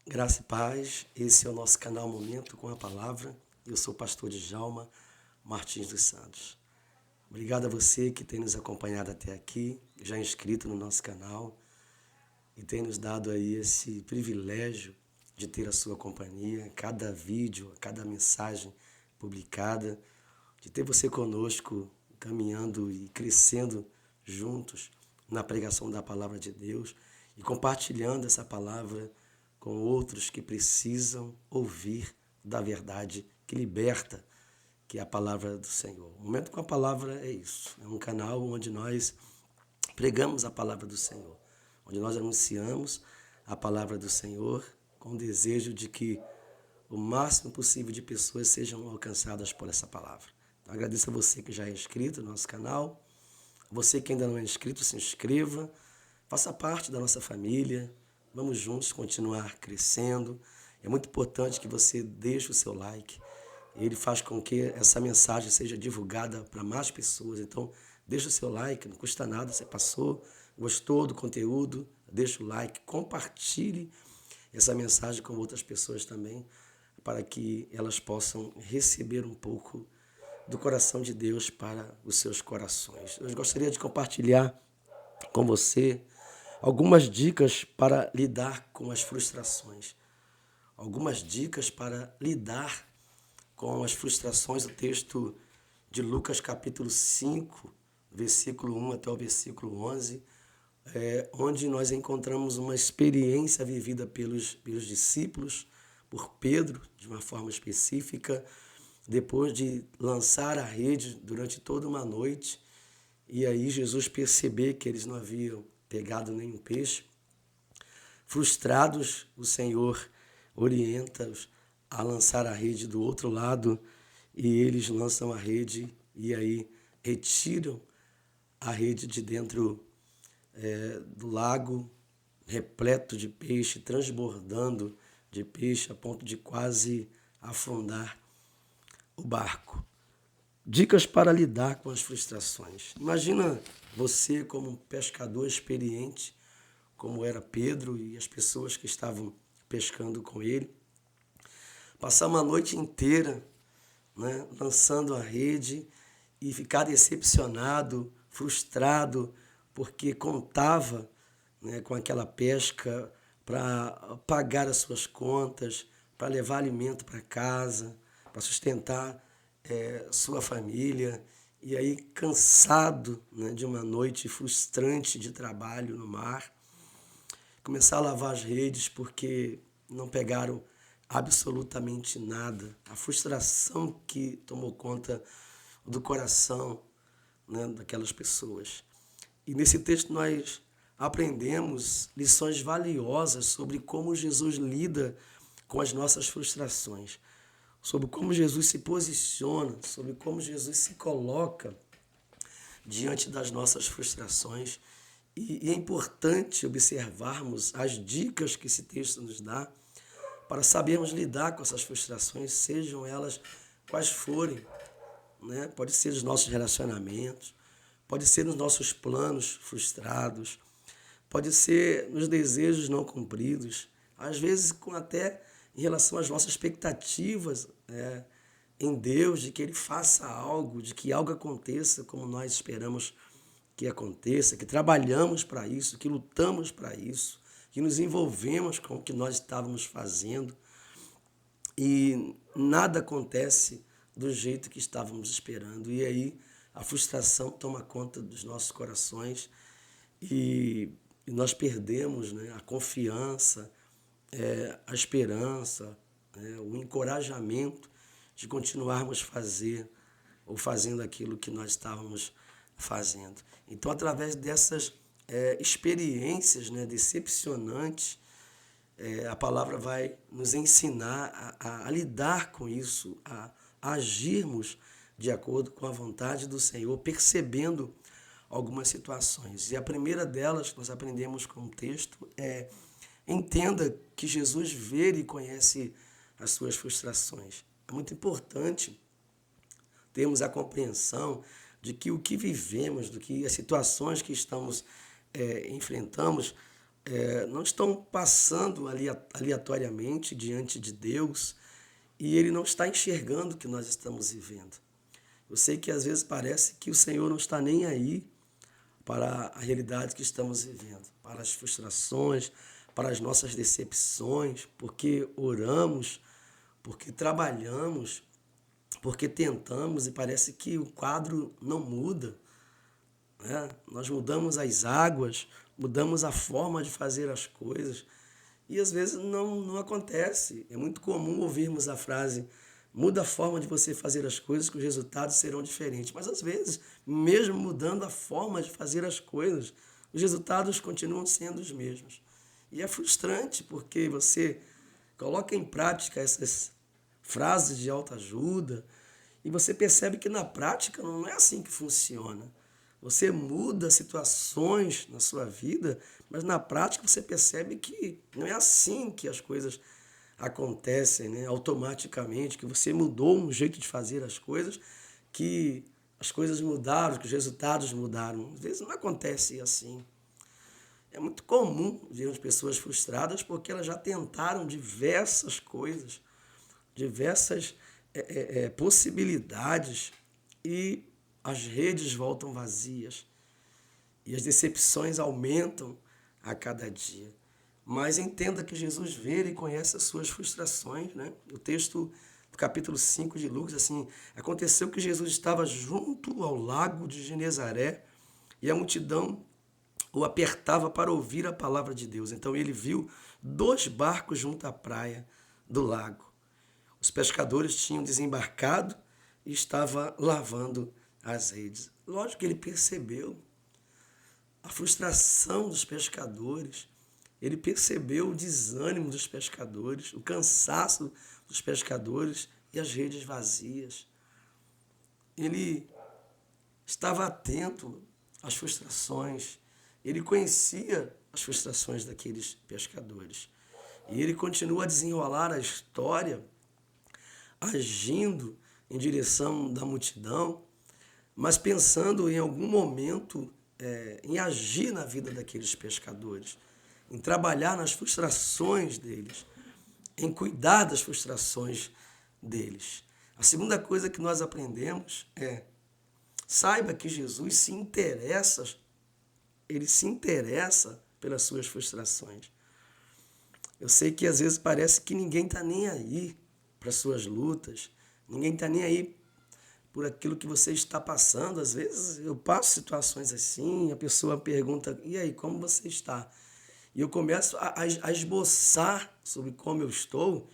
Graça e paz, esse é o nosso canal Momento com a Palavra. Eu sou o pastor Djalma Martins dos Santos. Obrigado a você que tem nos acompanhado até aqui, já inscrito no nosso canal e tem nos dado aí esse privilégio de ter a sua companhia, cada vídeo, cada mensagem publicada, de ter você conosco caminhando e crescendo juntos na pregação da palavra de Deus e compartilhando essa palavra com outros que precisam ouvir da verdade que liberta, que é a palavra do Senhor. O Momento com a Palavra é isso, é um canal onde nós pregamos a palavra do Senhor, onde nós anunciamos a palavra do Senhor com o desejo de que o máximo possível de pessoas sejam alcançadas por essa palavra. Então, agradeço a você que já é inscrito no nosso canal, você que ainda não é inscrito, se inscreva, faça parte da nossa família, vamos juntos continuar crescendo. É muito importante que você deixe o seu like, ele faz com que essa mensagem seja divulgada para mais pessoas. Então, deixa o seu like, não custa nada, você passou, gostou do conteúdo, deixa o like, compartilhe essa mensagem com outras pessoas também, para que elas possam receber um pouco do coração de Deus para os seus corações. Eu gostaria de compartilhar com você algumas dicas para lidar com as frustrações. Algumas dicas para lidar com as frustrações. O texto de Lucas capítulo 5, versículo 1 até o versículo 11, onde nós encontramos uma experiência vivida pelos discípulos, por Pedro, de uma forma específica, depois de lançar a rede durante toda uma noite, e aí Jesus perceber que eles não haviam pegado nenhum peixe. Frustrados, o Senhor orienta-os a lançar a rede do outro lado, e eles lançam a rede e aí retiram a rede de dentro do lago, repleto de peixe, transbordando de peixe a ponto de quase afundar o barco. Dicas para lidar com as frustrações. Imagina você como um pescador experiente, como era Pedro e as pessoas que estavam pescando com ele, passar uma noite inteira, né, lançando a rede e ficar decepcionado, frustrado, porque contava, né, com aquela pesca para pagar as suas contas, para levar alimento para casa, para sustentar sua família, e aí cansado, né, de uma noite frustrante de trabalho no mar, começar a lavar as redes porque não pegaram absolutamente nada. A frustração que tomou conta do coração, né, daquelas pessoas. E nesse texto nós aprendemos lições valiosas sobre como Jesus lida com as nossas frustrações, sobre como Jesus se posiciona, sobre como Jesus se coloca diante das nossas frustrações. E é importante observarmos as dicas que esse texto nos dá para sabermos lidar com essas frustrações, sejam elas quais forem, né? Pode ser nos nossos relacionamentos, pode ser nos nossos planos frustrados, pode ser nos desejos não cumpridos, às vezes até em relação às nossas expectativas em Deus, de que Ele faça algo, de que algo aconteça como nós esperamos que aconteça, que trabalhamos para isso, que lutamos para isso, que nos envolvemos com o que nós estávamos fazendo e nada acontece do jeito que estávamos esperando. E aí a frustração toma conta dos nossos corações e nós perdemos, né, a confiança, a esperança, o encorajamento de continuarmos fazendo aquilo que nós estávamos fazendo. Então, através dessas experiências, né, decepcionantes, a palavra vai nos ensinar a lidar com isso, a agirmos de acordo com a vontade do Senhor, percebendo algumas situações. E a primeira delas que nós aprendemos com o texto é: entenda que Jesus vê e conhece as suas frustrações. É muito importante termos a compreensão de que o que vivemos, do que as situações que estamos enfrentamos, não estão passando aleatoriamente diante de Deus e Ele não está enxergando o que nós estamos vivendo. Eu sei que às vezes parece que o Senhor não está nem aí para a realidade que estamos vivendo, para as frustrações, para as nossas decepções, porque oramos, porque trabalhamos, porque tentamos e parece que o quadro não muda, né? Nós mudamos as águas, mudamos a forma de fazer as coisas e às vezes não acontece. É muito comum ouvirmos a frase: muda a forma de você fazer as coisas que os resultados serão diferentes. Mas às vezes, mesmo mudando a forma de fazer as coisas, os resultados continuam sendo os mesmos. E é frustrante porque você coloca em prática essas frases de autoajuda e você percebe que na prática não é assim que funciona. Você muda situações na sua vida, mas na prática você percebe que não é assim que as coisas acontecem, né? Automaticamente, que você mudou um jeito de fazer as coisas, que as coisas mudaram, que os resultados mudaram. Às vezes não acontece assim. É muito comum ver as pessoas frustradas porque elas já tentaram diversas coisas, diversas possibilidades e as redes voltam vazias e as decepções aumentam a cada dia. Mas entenda que Jesus vê e conhece as suas frustrações, né? O texto do capítulo 5 de Lucas, assim, aconteceu que Jesus estava junto ao lago de Genezaré e a multidão o apertava para ouvir a palavra de Deus. Então ele viu 2 barcos junto à praia do lago. Os pescadores tinham desembarcado e estava lavando as redes. Lógico que ele percebeu a frustração dos pescadores, ele percebeu o desânimo dos pescadores, o cansaço dos pescadores e as redes vazias. Ele estava atento às frustrações, ele conhecia as frustrações daqueles pescadores. E ele continua a desenrolar a história, agindo em direção da multidão, mas pensando em algum momento em agir na vida daqueles pescadores, em trabalhar nas frustrações deles, em cuidar das frustrações deles. A segunda coisa que nós aprendemos é: saiba que Jesus ele se interessa pelas suas frustrações. Eu sei que às vezes parece que ninguém está nem aí para as suas lutas, ninguém está nem aí por aquilo que você está passando. Às vezes eu passo situações assim, a pessoa pergunta: e aí, como você está? E eu começo a esboçar sobre como eu estou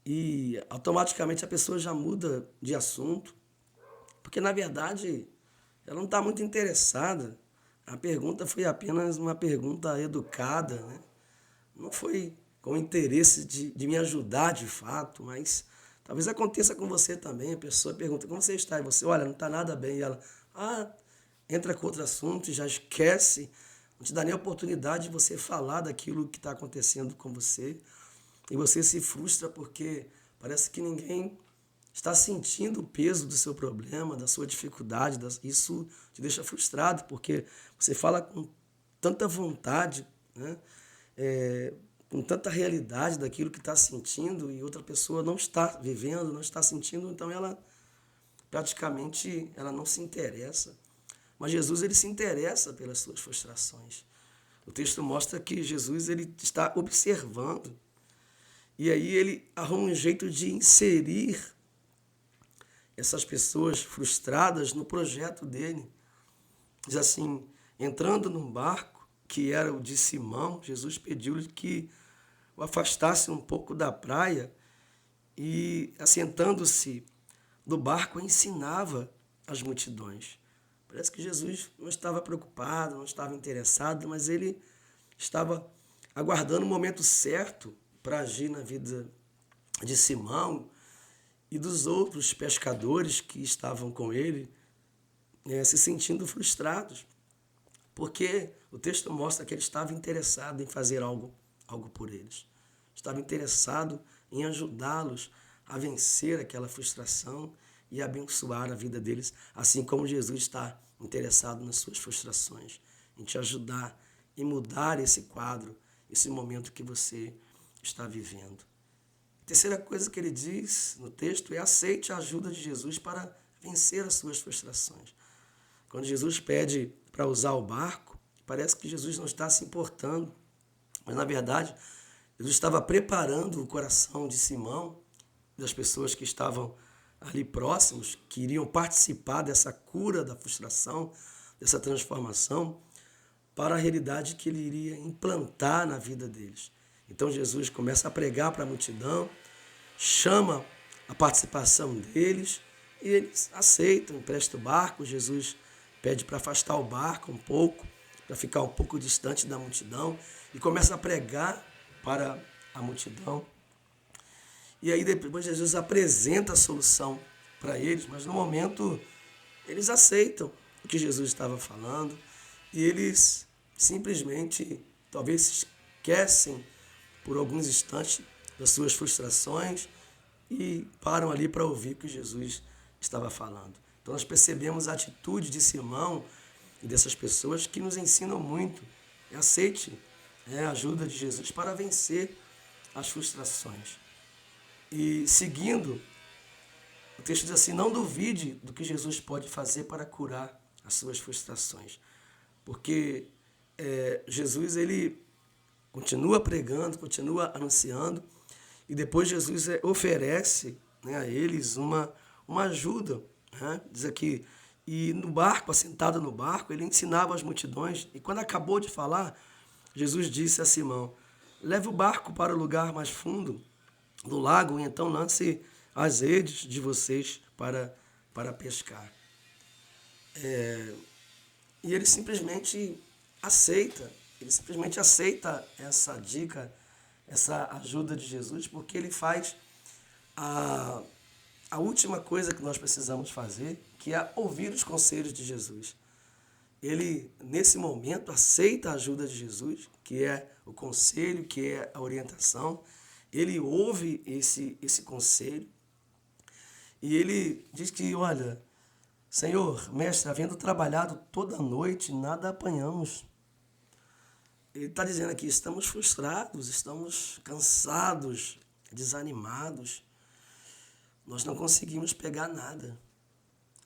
e automaticamente a pessoa já muda de assunto, porque na verdade ela não está muito interessada. A pergunta foi apenas uma pergunta educada, né? Não foi com interesse de me ajudar de fato, mas talvez aconteça com você também. A pessoa pergunta: como você está? E você: olha, não está nada bem. E ela entra com outro assunto e já esquece, não te dá nem a oportunidade de você falar daquilo que está acontecendo com você. E você se frustra porque parece que ninguém está sentindo o peso do seu problema, da sua dificuldade. Isso te deixa frustrado, porque você fala com tanta vontade, né? Com tanta realidade daquilo que está sentindo e outra pessoa não está vivendo, não está sentindo, então ela praticamente ela não se interessa. Mas Jesus, ele se interessa pelas suas frustrações. O texto mostra que Jesus, ele está observando e aí ele arruma um jeito de inserir essas pessoas frustradas no projeto dele. Diz assim: entrando num barco, que era o de Simão, Jesus pediu-lhe que o afastasse um pouco da praia e, assentando-se no barco, ensinava as multidões. Parece que Jesus não estava preocupado, não estava interessado, mas ele estava aguardando o momento certo para agir na vida de Simão e dos outros pescadores que estavam com ele, se sentindo frustrados, porque o texto mostra que ele estava interessado em fazer algo por eles. Estava interessado em ajudá-los a vencer aquela frustração e abençoar a vida deles, assim como Jesus está interessado nas suas frustrações, em te ajudar, em mudar esse quadro, esse momento que você está vivendo. A terceira coisa que ele diz no texto é: aceite a ajuda de Jesus para vencer as suas frustrações. Quando Jesus pede para usar o barco, parece que Jesus não está se importando, mas na verdade Jesus estava preparando o coração de Simão, das pessoas que estavam ali próximos, que iriam participar dessa cura da frustração, dessa transformação, para a realidade que ele iria implantar na vida deles. Então Jesus começa a pregar para a multidão, chama a participação deles e eles aceitam, empresta o barco. Jesus pede para afastar o barco um pouco, para ficar um pouco distante da multidão, e começa a pregar para a multidão. E aí depois Jesus apresenta a solução para eles, mas no momento eles aceitam o que Jesus estava falando e eles simplesmente talvez se esquecem por alguns instantes das suas frustrações e param ali para ouvir o que Jesus estava falando. Então nós percebemos a atitude de Simão e dessas pessoas que nos ensinam muito. Aceite a ajuda de Jesus para vencer as frustrações. E seguindo, o texto diz assim: não duvide do que Jesus pode fazer para curar as suas frustrações. Porque Jesus ele continua pregando, continua anunciando, e depois Jesus oferece, né, a eles uma ajuda. Né? Diz aqui, e no barco, assentado no barco, ele ensinava as multidões, e quando acabou de falar, Jesus disse a Simão: leve o barco para o lugar mais fundo do lago, e então lance as redes de vocês para pescar. E ele simplesmente aceita essa dica, essa ajuda de Jesus, porque ele faz a última coisa que nós precisamos fazer, que é ouvir os conselhos de Jesus. Ele, nesse momento, aceita a ajuda de Jesus, que é o conselho, que é a orientação. Ele ouve esse conselho e ele diz que, olha, Senhor, mestre, havendo trabalhado toda a noite, nada apanhamos. Ele está dizendo aqui, estamos frustrados, estamos cansados, desanimados. Nós não conseguimos pegar nada.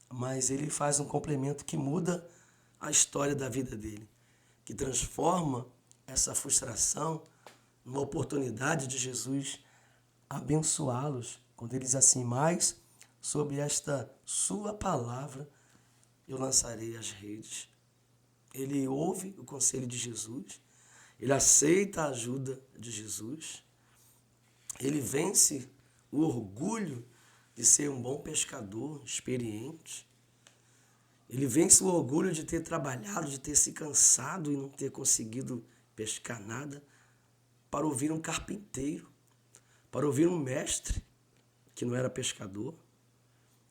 Mas ele faz um complemento que muda a história da vida dele, que transforma essa frustração numa oportunidade de Jesus abençoá-los, quando ele diz assim: mas sob esta sua palavra eu lançarei as redes. Ele ouve o conselho de Jesus, ele aceita a ajuda de Jesus, ele vence o orgulho de ser um bom pescador, experiente. Ele vence o orgulho de ter trabalhado, de ter se cansado e não ter conseguido pescar nada, para ouvir um carpinteiro, para ouvir um mestre que não era pescador,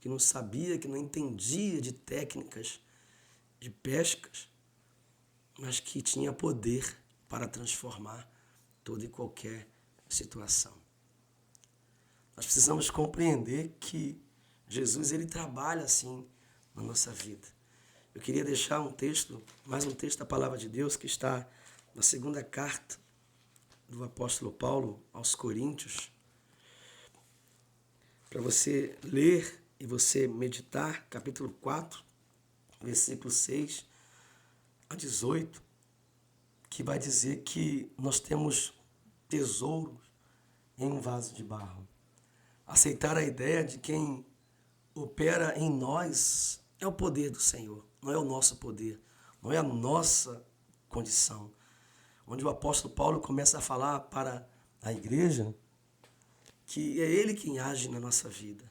que não sabia, que não entendia de técnicas de pescas, mas que tinha poder para transformar toda e qualquer situação. Nós precisamos compreender que Jesus ele trabalha assim na nossa vida. Eu queria deixar mais um texto da Palavra de Deus, que está na segunda carta do apóstolo Paulo aos Coríntios, para você ler e você meditar, capítulo 4, versículo 6 a 18, que vai dizer que nós temos tesouros em um vaso de barro. Aceitar a ideia de quem opera em nós é o poder do Senhor, não é o nosso poder, não é a nossa condição. Onde o apóstolo Paulo começa a falar para a igreja que é ele quem age na nossa vida,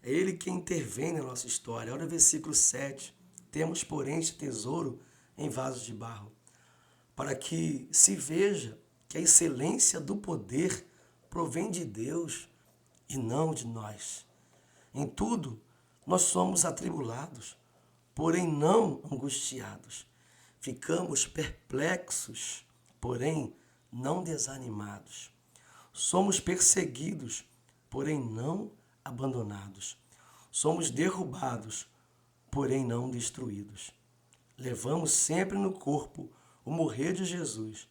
é ele quem intervém na nossa história. Olha o versículo 7, temos porém este tesouro em vasos de barro, para que se veja que a excelência do poder provém de Deus e não de nós. Em tudo, nós somos atribulados, porém não angustiados. Ficamos perplexos, porém não desanimados. Somos perseguidos, porém não abandonados. Somos derrubados, porém não destruídos. Levamos sempre no corpo o morrer de Jesus,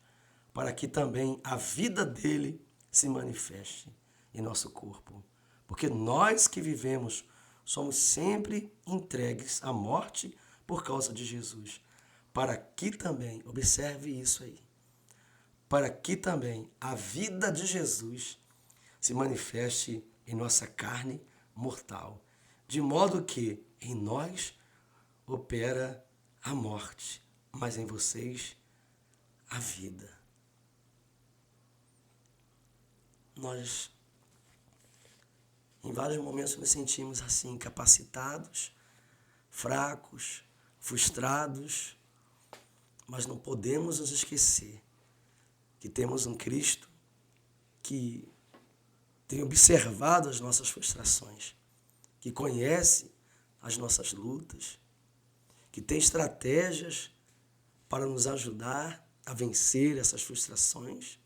para que também a vida dele se manifeste em nosso corpo. Porque nós que vivemos somos sempre entregues à morte por causa de Jesus. Para que também, observe isso aí, para que também a vida de Jesus se manifeste em nossa carne mortal, de modo que em nós opera a morte, mas em vocês a vida. Nós, em vários momentos, nos sentimos assim, incapacitados, fracos, frustrados, mas não podemos nos esquecer que temos um Cristo que tem observado as nossas frustrações, que conhece as nossas lutas, que tem estratégias para nos ajudar a vencer essas frustrações,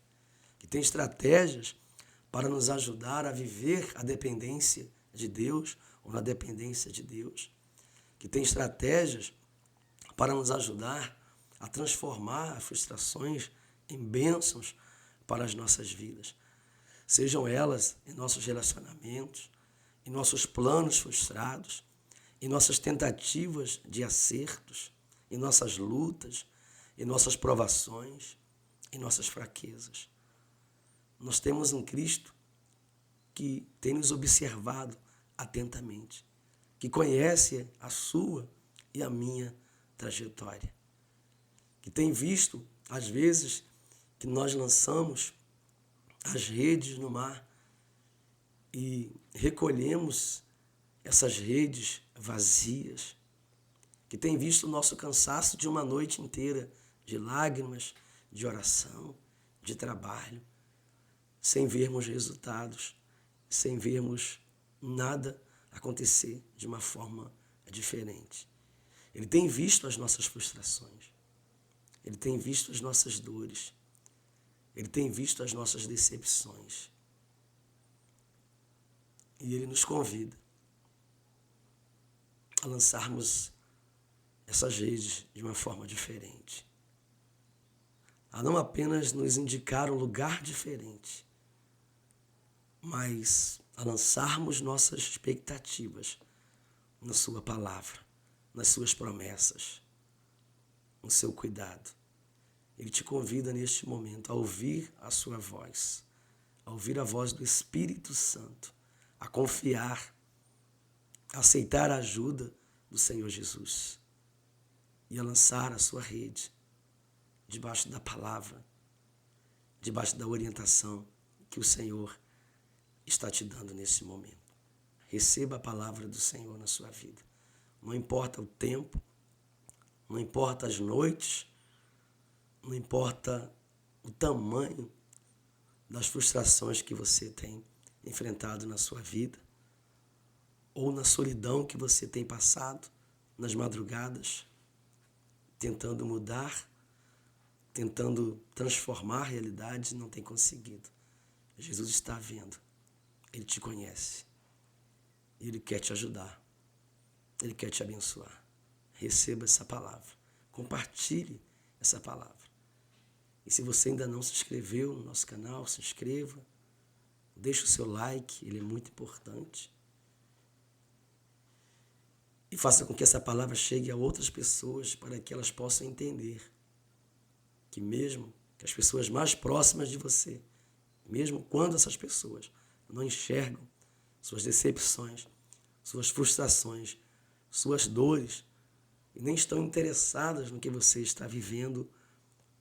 que tem estratégias para nos ajudar a viver a dependência de Deus ou na dependência de Deus, que tem estratégias para nos ajudar a transformar as frustrações em bênçãos para as nossas vidas. Sejam elas em nossos relacionamentos, em nossos planos frustrados, em nossas tentativas de acertos, em nossas lutas, em nossas provações, em nossas fraquezas. Nós temos um Cristo que tem nos observado atentamente, que conhece a sua e a minha trajetória, que tem visto, às vezes, que nós lançamos as redes no mar e recolhemos essas redes vazias, que tem visto o nosso cansaço de uma noite inteira de lágrimas, de oração, de trabalho, sem vermos resultados, sem vermos nada acontecer de uma forma diferente. Ele tem visto as nossas frustrações, ele tem visto as nossas dores, ele tem visto as nossas decepções. E ele nos convida a lançarmos essas redes de uma forma diferente. A não apenas nos indicar um lugar diferente, mas a lançarmos nossas expectativas na sua palavra, nas suas promessas, no seu cuidado. Ele te convida neste momento a ouvir a sua voz, a ouvir a voz do Espírito Santo, a confiar, a aceitar a ajuda do Senhor Jesus e a lançar a sua rede debaixo da palavra, debaixo da orientação que o Senhor está te dando nesse momento. Receba a palavra do Senhor na sua vida. Não importa o tempo, não importa as noites, não importa o tamanho das frustrações que você tem enfrentado na sua vida, ou na solidão que você tem passado nas madrugadas, tentando mudar, tentando transformar a realidade e não tem conseguido. Jesus está vendo, ele te conhece, ele quer te ajudar, ele quer te abençoar. Receba essa palavra, compartilhe essa palavra. E se você ainda não se inscreveu no nosso canal, se inscreva, deixe o seu like, ele é muito importante. E faça com que essa palavra chegue a outras pessoas para que elas possam entender que mesmo que as pessoas mais próximas de você, mesmo quando essas pessoas não enxergam suas decepções, suas frustrações, suas dores, e nem estão interessadas no que você está vivendo,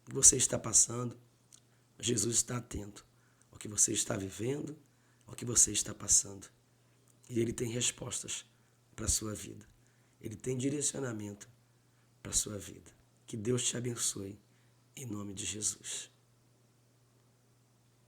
o que você está passando, Jesus está atento ao que você está vivendo, ao que você está passando. E ele tem respostas para a sua vida. Ele tem direcionamento para a sua vida. Que Deus te abençoe, em nome de Jesus.